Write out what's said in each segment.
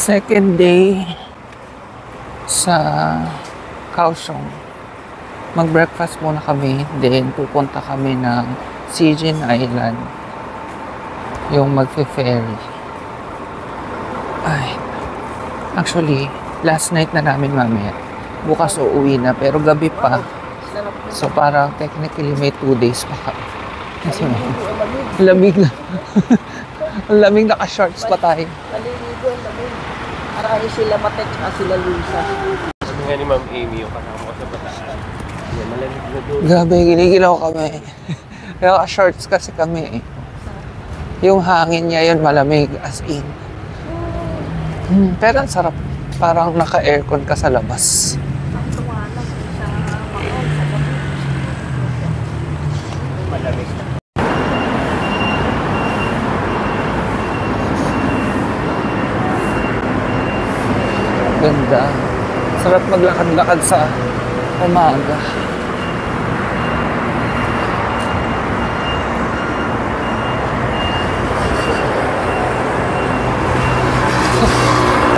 Second day sa Kaohsiung. Mag-breakfast muna kami, then pupunta kami ng Sijin Island. Yung magfe-ferry. Ay, actually, last night na namin mamaya. Bukas uuwi na, pero gabi pa. So parang technically may 2 days pa ka. Kasi lamig na. Ang lamig, naka-shorts pa tayo. Maliligo, lamig. Marami sila Matet at sila Luisa. Sabi nga ni Ma'am Amy, yung kasama ko sa bataan. Yan, malamig na doon. Grabe, ginigilaw kami. Naka-shorts kasi kami eh. Yung hangin niya yun malamig, as in. Pero ang sarap. Parang naka-aircon ka sa labas. Malamig na. Ganda. Sarap maglakad-lakad sa umaga.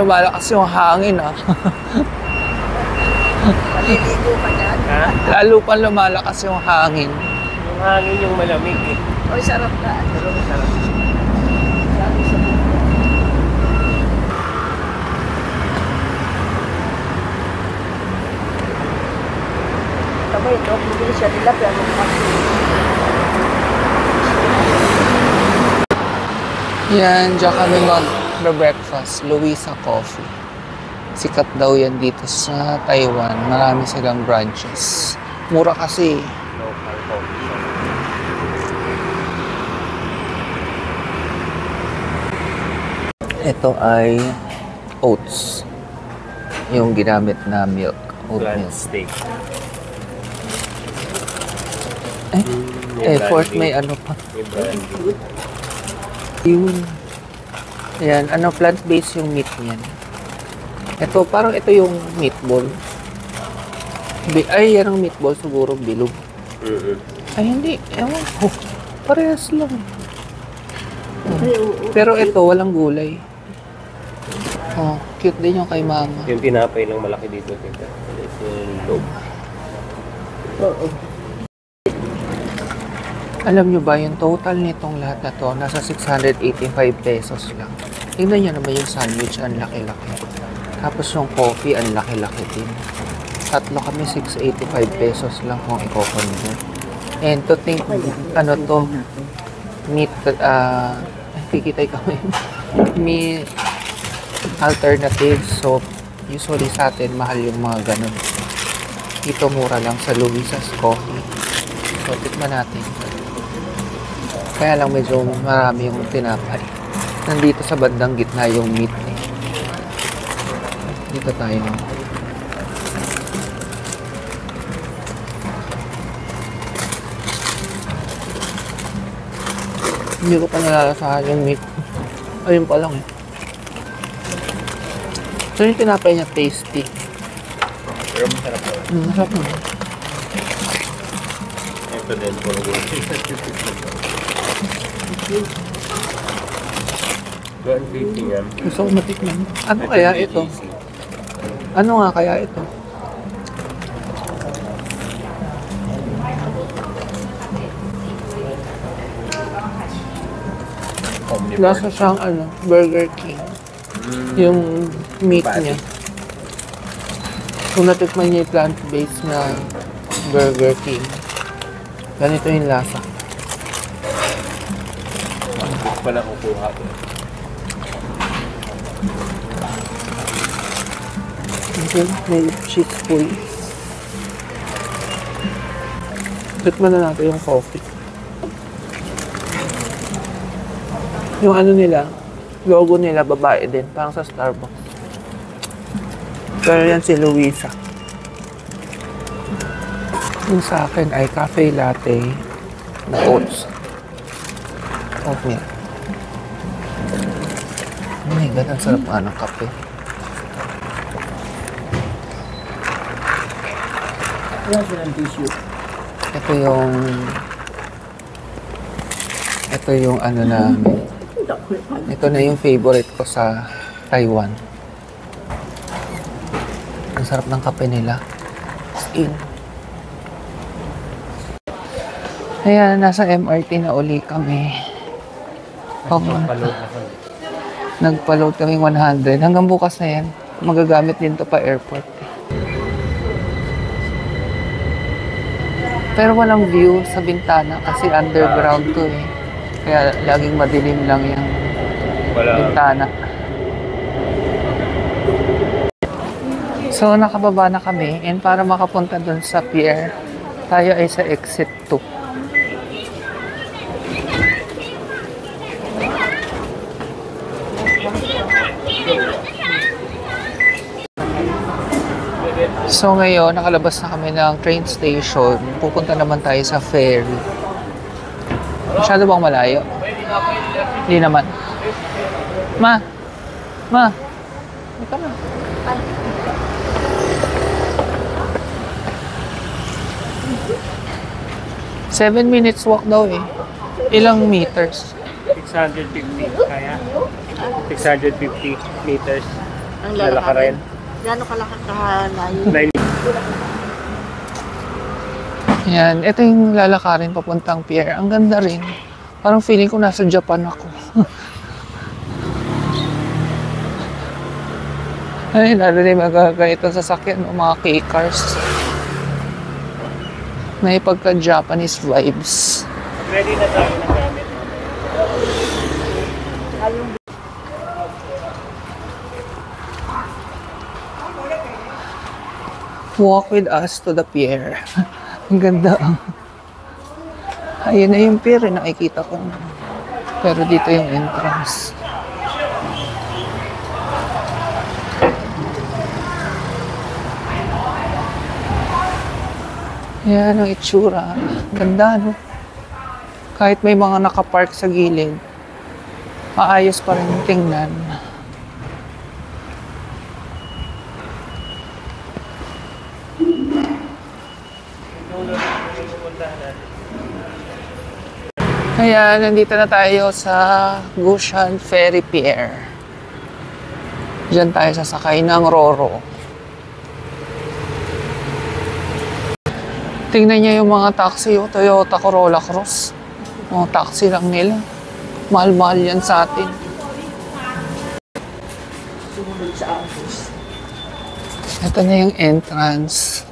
Lumalakas yung hangin ah. Maliligo pa dyan. Ha? Lalo pa lumalakas yung hangin. Yung hangin yung malamig eh. Oy, sarap na. Pero masarap. Lalo sa buko. Tama ito, bumili siya nila pero Yan, diyan kami mag-breakfast. Luisa Coffee. Sikat daw yan dito sa Taiwan. Marami silang branches. Mura kasi. Local coffee shop. Ito ay oats. Yung ginamit na milk. Oat Plant milk. steak. Effort may ano pa. May brandy. Yun. Ayan, ano, plant-based yung meat niyan. Ito, parang ito yung meatball. Ay, yan ang meatball siguro, bilog. Ay, hindi. Ewan ko. Parehas lang. Pero ito, walang gulay. Oh, cute din yung kay mama. Yung tinapay lang malaki dito. Ito yung loob. Oo. Alam nyo ba, yung total nitong lahat na to, nasa 685 pesos lang. Tingnan nyo naman yung sandwich, ang laki-laki. Tapos yung coffee, ang laki-laki din. Tatlo kami, 685 pesos lang kung i-convert. And to think, ano to, meat, kikitay kami, meat alternatives. So, usually sa atin, mahal yung mga ganun. Dito mura lang sa Luisa's Coffee. So, tikman natin. Kaya lang medyo marami yung tinapay. Nandito sa bandang gitna yung meat eh. Dito tayo. Hindi ko pa nalalasahan yung meat. Ayun pa lang eh. So yung tinapay niya tasty. Pero masarap po. Masarap naman. Ito din po. Doon baking yan. Gusto ko matikman. Ano kaya ito? Ano nga kaya ito? Lasa siyang ano, Burger King. Yung meat niya. Kung natikman niya yung plant-based na Burger King, ganito yung lasa. Ito pala kukuha ko. Okay, may cheese pool. Tikman na natin yung coffee. Yung ano nila, logo nila, babae din. Parang sa Starbucks. Pero yan si Luisa. Yung sa akin ay cafe latte na oats. Oatmeal. Oh my God, ang sarap nga ng kape. Wala silang tissue. Ito yung ano namin. Ito na yung favorite ko sa Taiwan. Ang sarap ng kape nila. As in. Ayan, nasa MRT na uli kami. Nagpa-load kaming 100. Hanggang bukas na yan. Magagamit din to pa airport. Pero walang view sa bintana kasi underground to eh. Kaya laging madilim lang yung bintana. So nakababa na kami and para makapunta dun sa pier, tayo ay sa exit 2. So ngayon, nakalabas na kami ng train station. Pupunta naman tayo sa ferry. Masyado bang malayo? Hindi naman. Ma! Ito na. 7 minutes walk daw eh. Ilang meters? 650. Kaya? 650 meters. Ang Lalakarin. Gano'ng kalaki kahalayo? Yan. Ito yung lalakarin papuntang pier. Ang ganda rin. Parang feeling ko nasa Japan ako. Ay, lalo na yung mga ganitong sasakyan, mga K-cars. May pagka-Japanese vibes. Ready na tayo ng gamit. Walk with us to the pier. Ang ganda. Ayun na yung pier, nakikita ko. Pero dito yung entrance. Yan ang itsura. Ganda, no? Kahit may mga nakapark sa gilid, maayos pa rin tingnan. Kaya nandito na tayo sa Gushan Ferry Pier. Diyan tayo sasakay ng Roro. Tingnan niya yung mga taxi, yung Toyota Corolla Cross. Mga taxi lang nila. Mahal-mahal yan sa atin. Sumunod sa Agos. Ito na yung entrance.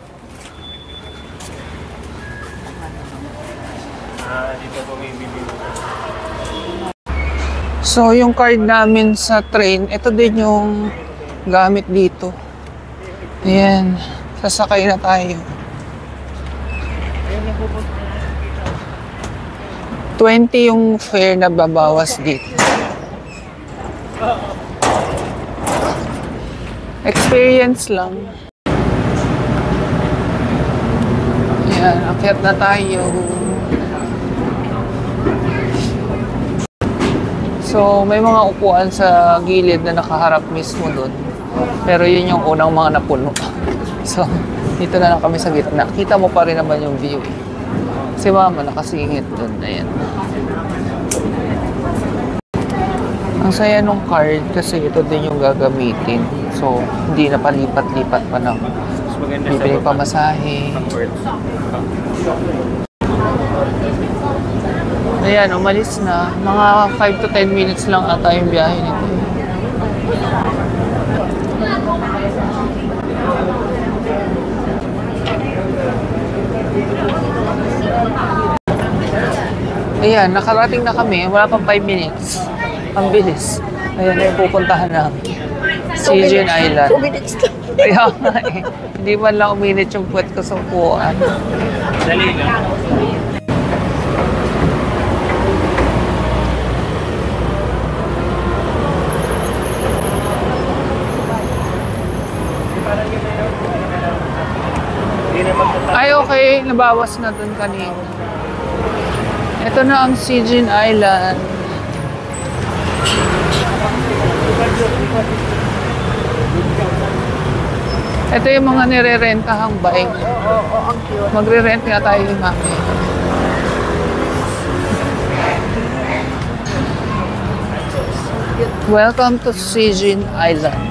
Dito bumibili. So, yung card namin sa train, ito din yung gamit dito. Ayan. Sasakay na tayo. 20 yung fare na babawas dito. Experience lang. Ayan, akyat na tayo. So, may mga upuan sa gilid na nakaharap mismo doon. Pero yun yung unang mga napuno. So, dito na lang kami sa gitna. Kita mo pa rin naman yung view. Si Mama nakasingit doon. Ayan. Ang saya nung card kasi ito din yung gagamitin. So, hindi na palipat-lipat pa ng bibili pamasahe. Ayan, umalis na. Mga 5 to 10 minutes lang ata yung biyahe nito. Ayan, nakarating na kami. Wala pang 5 minutes. Ang bilis. Ayan na yung pupuntahan namin. Sijin Island. 2 minutes lang. Kaya nga eh. Hindi man lang uminit yung puwet ko sa upuan. Dali lang. Ay, okay. Nabawas na dun kanina. Ito na ang Sijin Island. Ito yung mga nire-rentahang bike. Ang cute. Magre-rent nga tayo yung mami. Welcome to Sijin Island.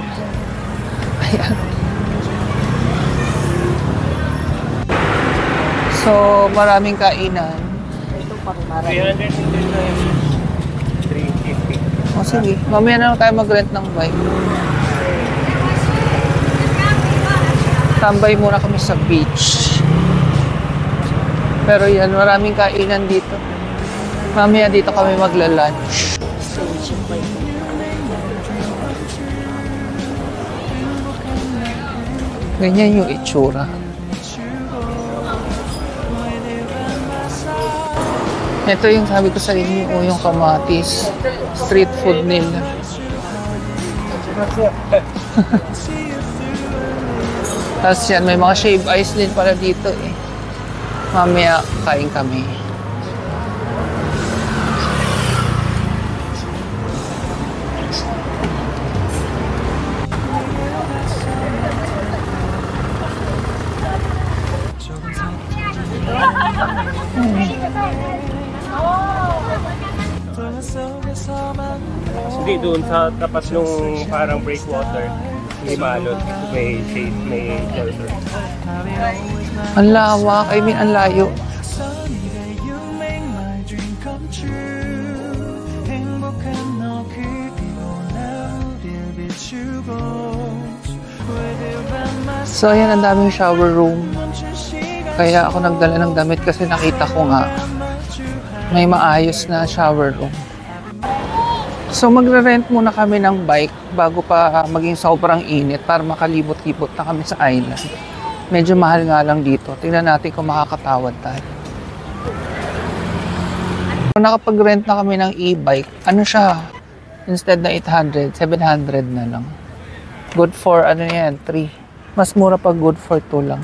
Ayan. So, maraming kainan. Ito pang marami. 300 meters na yun. 350. O sige, mamaya na lang tayo mag-rent ng bike. Tambay muna kami sa beach. Pero yan, maraming kainan dito. Mamaya dito kami magla-lunch. Station pa yun. Ganyan yung itsura. Ito yung sabi ko sa inyo, yung kamatis. Street food nila. Tapos yan, may mga shave ice din pala dito eh. Mamaya kain kami. Hindi, doon sa tapat nung parang breakwater, may malot, may shade, may shelter. Ang lawak, I mean, ang layo. So, ayan, ang daming shower room. Kaya ako nagdala ng damit kasi nakita ko nga may maayos na shower room. So, magre-rent muna kami ng bike bago pa maging sobrang init para makalibot-libot na kami sa island. Medyo mahal nga lang dito. Tingnan natin kung makakatawad tayo. Kung nakapag-rent na kami ng e-bike, ano siya? Instead na 800, 700 na lang. Good for, ano yan, 3. Mas mura pag good for 2 lang.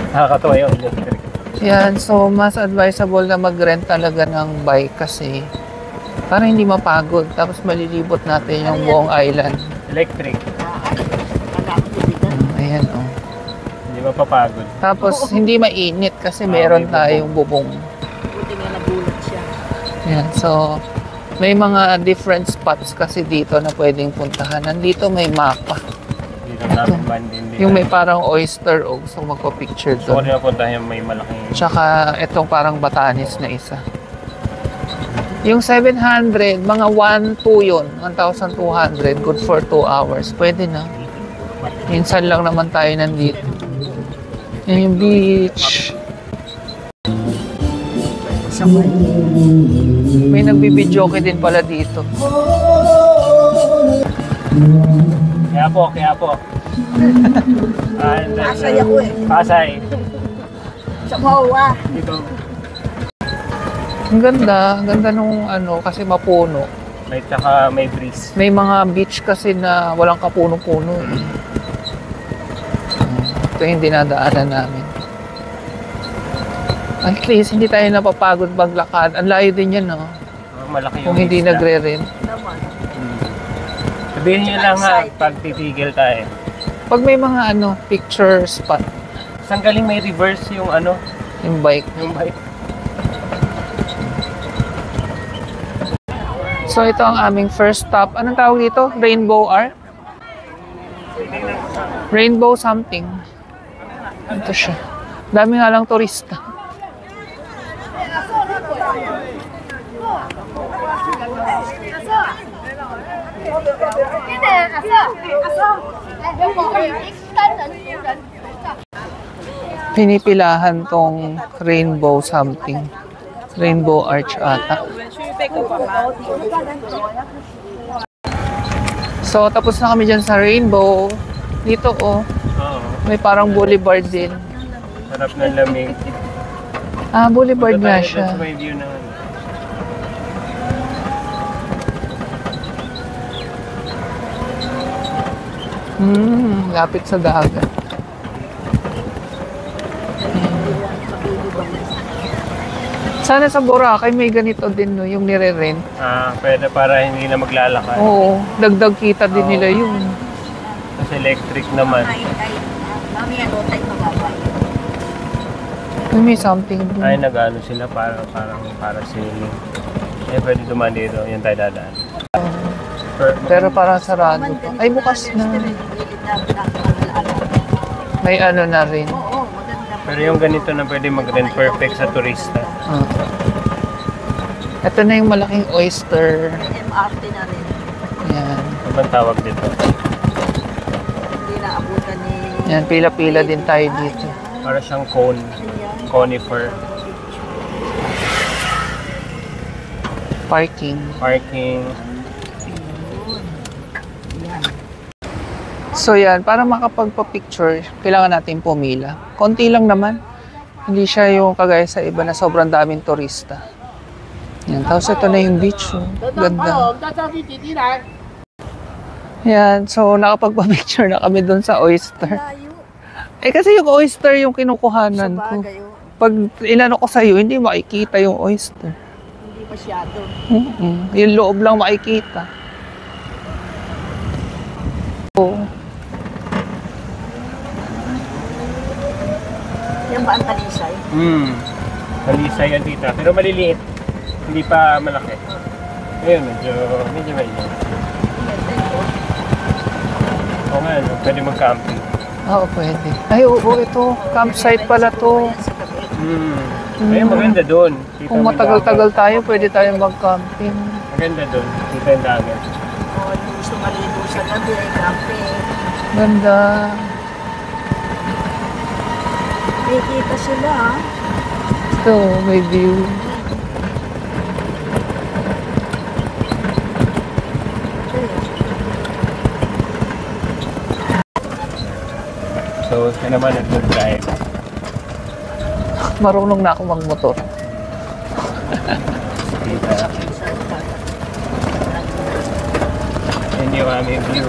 Nakakatawa yung electric. Yan, so mas advisable na mag-rent talaga ng bike kasi para hindi mapagod. Tapos malilibot natin yung buong island. Electric. Ayan, oh. Hindi mapapagod. Tapos hindi mainit kasi meron tayong bubong. Buti nga nagulat siya. Yan, so may mga different spots kasi dito na pwedeng puntahan. Nandito may mapa. Dito namin man din. Yung may parang oyster, oh, gusto ko magpa-picture So, kung doon. napunta yung may malaking... Tsaka itong parang Batanes na isa. Yung 700, mga 1-2 yun. 1,200, good for 2 hours. Pwede na. Minsan lang naman tayo nandito. Yan yung beach. May nagbibidyoke din pala dito. Kaya po. Pasay ako eh. Pasay. Sa Mawa. Dito. Ang ganda. Ang ganda nung ano, kasi mapuno. May tsaka may breeze. May mga beach kasi na walang kapuno-puno eh. Ito yung dinadaanan namin. At least, hindi tayo napapagod maglakad. Ang layo din yan, no? Malaki yung Kung hindi isla. nagre-rent. Naman. Sabihin nyo lang ha, pag titigil tayo. Pag may mga ano, picture spot, Saan galing may reverse yung ano, yung bike. yung bike. So, ito ang aming first stop. Anong tawag dito? Rainbow Arc? Rainbow something. Ito siya. Dami nga lang turista. Pinipilahan tong rainbow something. Rainbow arch ata. So, tapos na kami dyan sa rainbow. Dito, oh. Oo. May parang boulevard din. Sarap ng lamig. Ah, boulevard nga Ito siya. may view na ano. Lapit sa dagat. Sana sa Boracay may ganito din, no, yung nire-rent. Pwede para hindi na maglalakad. Oo, dagdag kita din nila yun. Kasi electric naman. Mamaya doon tayo magabay. May something din. Ay, nag-ano sila parang para sailing. Eh, pwede dumaan dito. Yan tayo dadaan. Pero parang sarado pa. Ay, bukas na. May ano na rin. Oo, maganda. Pero yung ganito na pwede mag-rent perfect sa turista. Ah. Ito na yung malaking oyster. May MRT na rin. Yan. Ano bang tawag dito? Hindi na abutan ni... Yan, pila-pila din tayo dito. Para siyang cone. Conifer. Parking. Parking. So yan, para makapagpa-picture, kailangan natin pumila. Konti lang naman. Hindi siya yung kagaya sa iba na sobrang daming turista. Yan, tapos ito na yung beach. Oh. Ganda. Yan, so nakapagpa-picture na kami dun sa oyster. Layo. Eh kasi yung oyster yung kinukuhanan ko. Sabagay, oh. Pag inano ko sa'yo, hindi makikita yung oyster. Hindi masyado. Yung loob lang makikita. Oo. Yan ba ang talisay? Talisay yan tita. Pero maliliit. Hindi pa malaki. Ayun, medyo maliit. Oo nga, no? Pwede mag-camping. Oo, pwede. Ay, oo, ito. Campsite pala to. Yan sa gabi. Ayun, maganda doon. Kita Kung mo yung matagal-tagal tayo, pwede tayo mag-camping. dagat. Maganda doon. Kita yung dagat. O, yung gusto maligo sa gabi, camping. Ganda. May kita sila, ha? Ito, may view. So, siya naman nag-drive. Marunong na ako magmotor. Kita. Hindi yung aming view.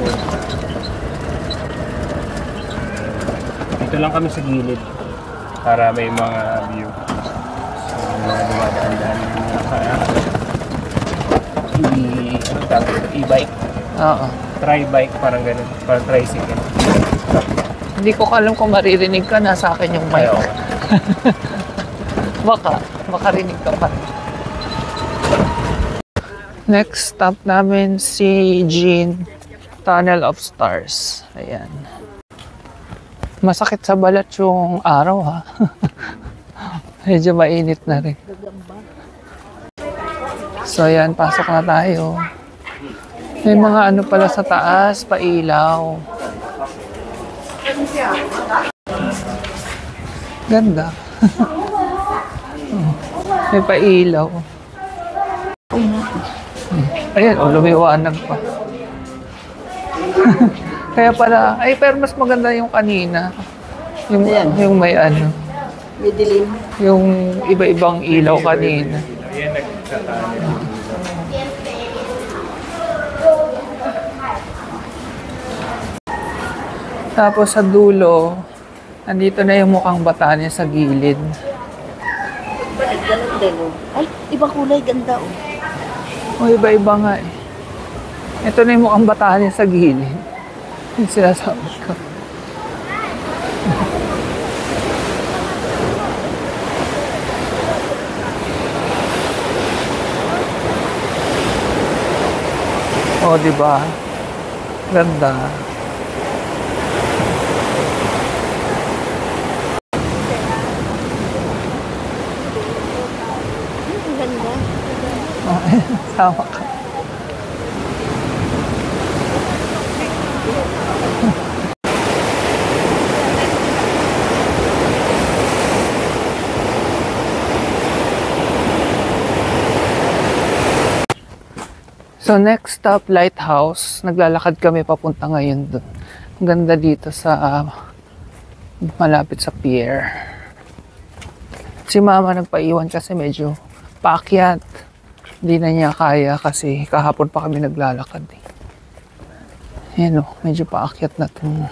Dito lang kami sa gilid para may mga view. So, mga dumadaan-daan yung mga ano tawag ito? E-bike. Oo. Tri-bike, parang ganun. Parang tricycle. Hindi ko alam kung maririnig ka, nasa akin yung mic. Ayaw. Baka, makarinig ka pa. Next stop namin si Jean, Tunnel of Stars. Ayan. Masakit sa balat yung araw, ha. Medyo mainit na rin. So ayan, pasok na tayo. May mga ano pala sa taas, pailaw. Ganda. May pailaw. Ayan, lumiwanag pa. Kaya pala, ay pero mas maganda yung kanina. Yung may ano. May dilim. Yung iba-ibang ilaw kanina. Ayan, nagtatalo. Tapos sa dulo, nandito na yung mukhang Batanes sa gilid. Bakit ganun din, oh? Ay, ibang kulay, ganda, oh. O iba-iba nga eh. Ito na yung mukhang Batanes sa gilid. Yung sinasabi ko. O, diba? Ganda. Ganda. Sama ka. So next stop, Lighthouse. Naglalakad kami papunta ngayon doon. Ang ganda dito sa malapit sa pier. Si mama nagpaiwan kasi medyo paakyat. Hindi na niya kaya kasi kahapon pa kami naglalakad. Ayan o, medyo paakyat na itong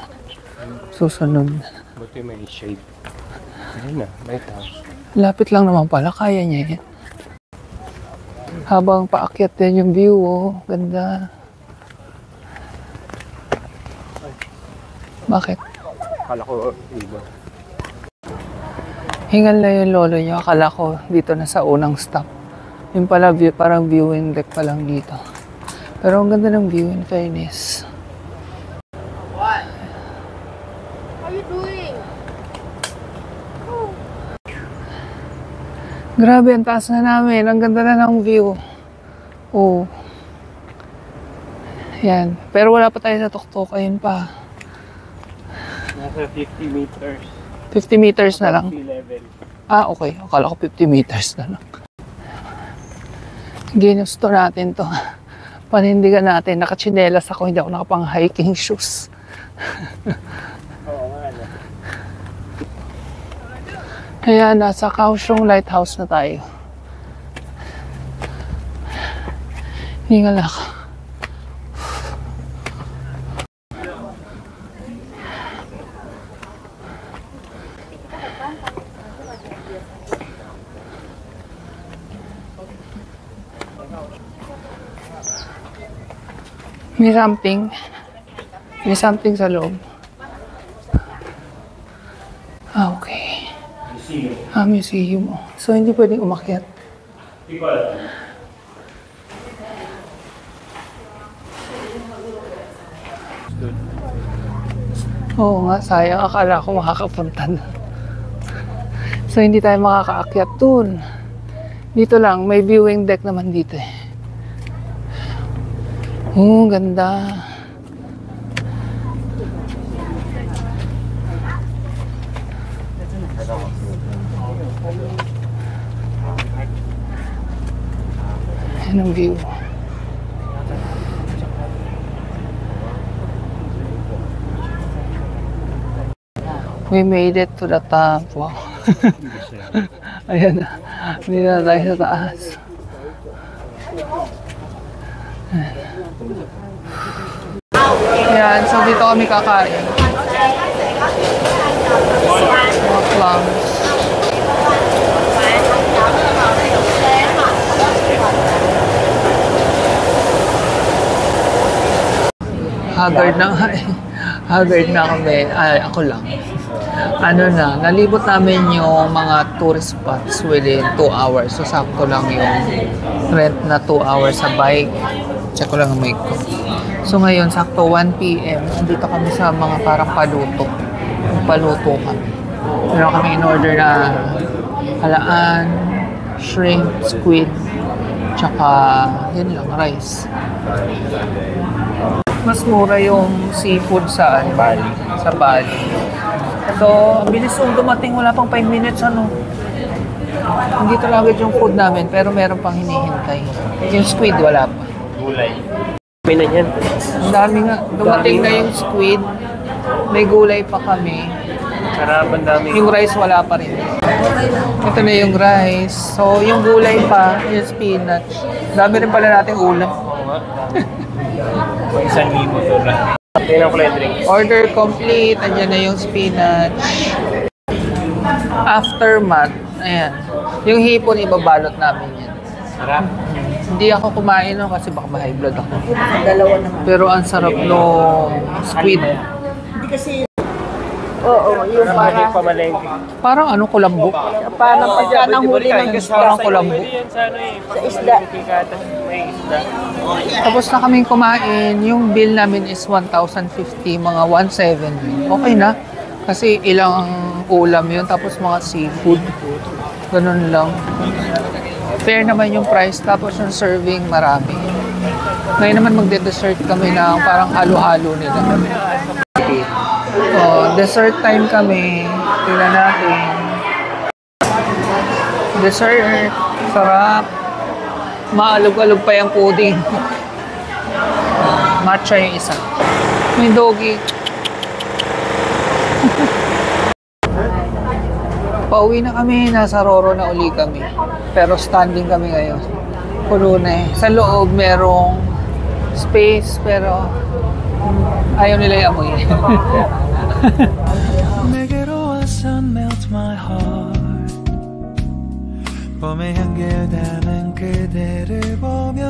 susunod. Buti may shade. Ayun na, lighthouse. Lapit lang naman pala, kaya niya yan. Habang paakyat din yung view, oh. Ganda. Bakit? Akala ko iba. Hingal na yung lolo niya. Akala ko dito na sa unang stop. Yung pala, view, parang viewing deck pa lang dito. Pero ang ganda ng view, in fairness. What are you doing? Grabe, ang taas na namin. Ang ganda na ng view. Oh. Yan. Pero wala pa tayo sa tuktok. Ayun pa. Nasa 50 meters. 50 meters na lang. Sea level. Ah, okay. Akala ko 50 meters na lang. Ginusto natin to. Panindigan natin. Nakachinelas ako. Hindi ako nakapang hiking shoes. Oo nga. Kaya nasa Kaohsiung Lighthouse na tayo. Hingal ako. May something sa loob. Ah, okay. Ah, museum. So, hindi pwedeng umakyat. Oo nga, sayang. Akala ko makakapunta na. So, hindi tayo makakaakyat dun. Dito lang, may viewing deck naman dito eh. Oh, ganda. Yan ang view. We made it to the top. Wow. Ayan na. Hindi na tayo sa taas. Ayan. So dito kami kakain. Mga clams. Haggard na nga eh. Haggard na kami. Ay, ako lang. Ano na, nalibot namin yung mga tourist spots within 2 hours. So, sakto lang yung rent na 2 hours sa bike. Check ko lang ang mic ko. So, ngayon, sakto 1 p.m. Andito kami sa mga parang paluto. Paluto kami. Meron kami in order na halaan, shrimp, squid, tsaka yun lang, rice. Mas mura yung seafood sa Bali. Sa Bali. Ito, ang bilis yung dumating. Wala pang 5 minutes, ano. Hindi talaga yung food namin, pero meron pang hinihintay. Yung squid, wala pa. Gulay. May na yan. Ang dami nga. Dumating na yung squid. May gulay pa kami. Sarap, ang dami. Yung rice, wala pa rin. Ito na yung rice. So, yung gulay pa, yung spinach. Dami rin pala nating ulam. Oo nga. May 1,000 to lang. Tingnan ko lang yung drink. Order complete. Andiyan na yung spinach. Aftermath. Ayan. Yung hipon, ibabalot namin yan. Sarap. Hindi ako kumain no, kasi baka ma-high blood ako. Dalawa naman. Pero ang sarap nung squid. Hindi kasi... Oo, yung Parang para... pamalengke. Parang ano, kulambo. Parang pagka nahuli ng Parang kulambo. Pwede yan sa ano eh. Sa isda. May isda. Tapos na kaming kumain, yung bill namin is 1,050, mga 1,700. Okay na. Kasi ilang ulam yun, tapos mga seafood. Ganun lang. Fair naman yung price, tapos yung serving marami. Ngayon naman magde-dessert kami na parang halo-halo nila. Oh, dessert time kami. Tingnan natin. Dessert. Sarap. Maalog-alog pa yung pudding. Matcha yung isa. May doggy. Pauwi na kami. Nasa Roro na uli kami. Pero standing kami ngayon. Puno na eh. Sa loob merong space pero ayaw nila yung amoy. 내게로 와서 melt my heart 봄의 향기를 담은 그대를 보며